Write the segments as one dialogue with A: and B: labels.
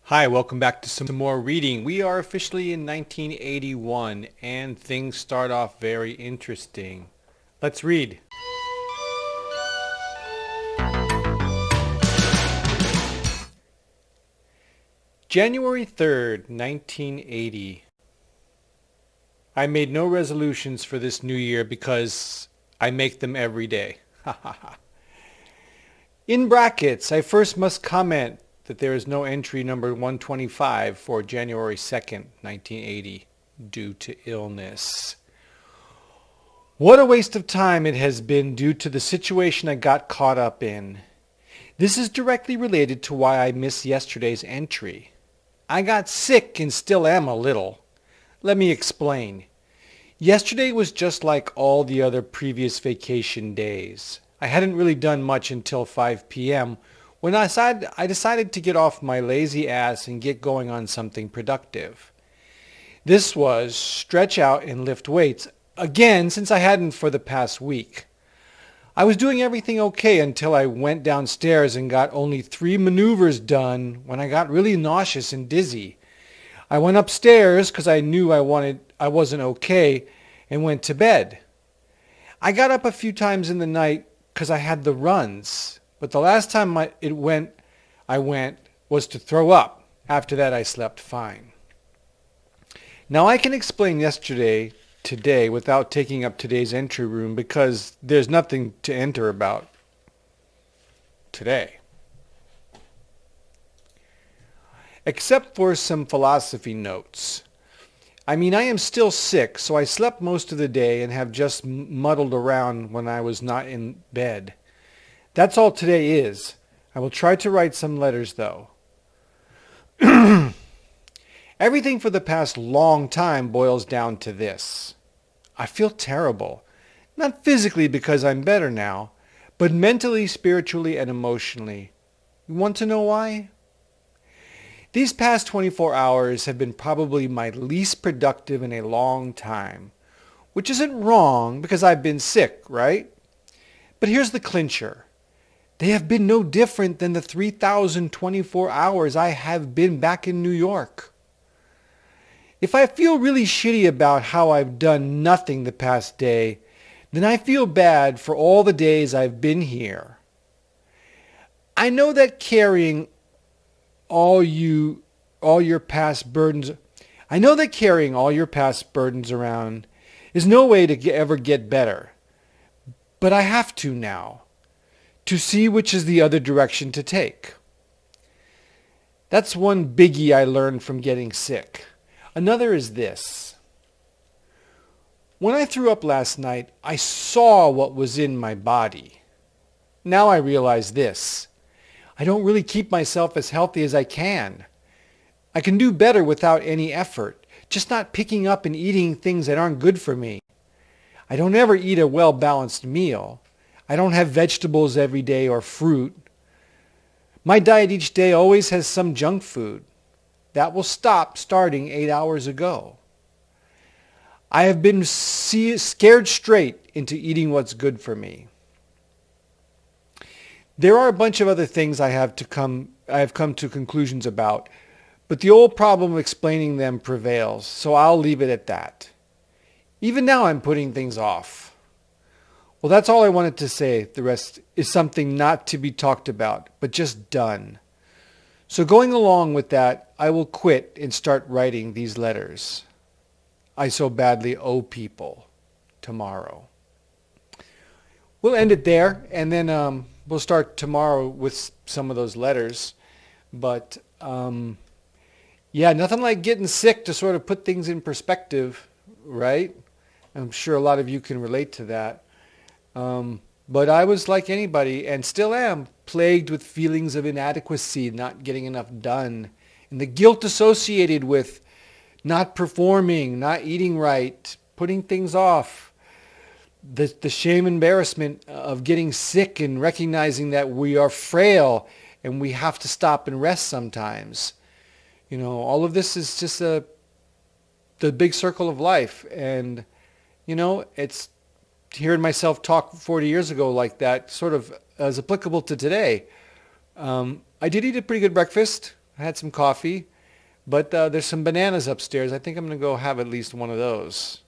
A: Hi, welcome back to some more reading. We are officially in 1981 and things start off very interesting. Let's read. January 3rd, 1980. I made no resolutions for this new year because I make them every day. In brackets, I first must comment that there is no entry number 125 for January 2nd, 1980 due to illness. What a waste of time it has been due to the situation I got caught up in. This is directly related to why I missed yesterday's entry. I got sick and still am a little. Let me explain. Yesterday was just like all the other previous vacation days. I hadn't really done much until 5 p.m. when I decided to get off my lazy ass and get going on something productive. This was stretch out and lift weights, again since I hadn't for the past week. I was doing everything okay until I went downstairs and got only 3 maneuvers done when I got really nauseous and dizzy. I went upstairs because I knew I wasn't okay and went to bed. I got up a few times in the night because I had the runs, but the last time I went was to throw up. After that I slept fine. Now I can explain today without taking up today's entry room because there's nothing to enter about today. Except for some philosophy notes. I am still sick, so I slept most of the day and have just muddled around when I was not in bed. That's all today is. I will try to write some letters though. Everything for the past long time boils down to this. I feel terrible. Not physically because I'm better now, but mentally, spiritually, and emotionally. You want to know why? These past 24 hours have been probably my least productive in a long time, which isn't wrong because I've been sick, right? But here's the clincher. They have been no different than the 3,024 hours I have been back in New York. If I feel really shitty about how I've done nothing the past day, then I feel bad for all the days I've been here. I know that carrying all your past burdens around is no way to ever get better. But I have to now, to see which is the other direction to take. That's one biggie I learned from getting sick. Another is this. When I threw up last night, I saw what was in my body. Now I realize this. I don't really keep myself as healthy as I can. I can do better without any effort, just not picking up and eating things that aren't good for me. I don't ever eat a well-balanced meal. I don't have vegetables every day or fruit. My diet each day always has some junk food. That will stop starting 8 hours ago. I have been scared straight into eating what's good for me. There are a bunch of other things I have come to conclusions about, but the old problem of explaining them prevails, so I'll leave it at that. Even now I'm putting things off. Well, that's all I wanted to say. The rest is something not to be talked about, but just done. So going along with that, I will quit and start writing these letters I so badly owe people tomorrow. We'll end it there, and then we'll start tomorrow with some of those letters. But yeah, nothing like getting sick to sort of put things in perspective, right? I'm sure a lot of you can relate to that. But I was like anybody, and still am, plagued with feelings of inadequacy, not getting enough done, and the guilt associated with not performing, not eating right, putting things off, the shame, embarrassment of getting sick and recognizing that we are frail and we have to stop and rest sometimes. You know, all of this is just the big circle of life, and it's hearing myself talk 40 years ago like that sort of as applicable to today. I did eat a pretty good breakfast. I had some coffee, but there's some bananas upstairs. I think I'm going to go have at least one of those.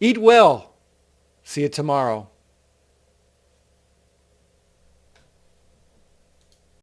A: Eat well. See you tomorrow.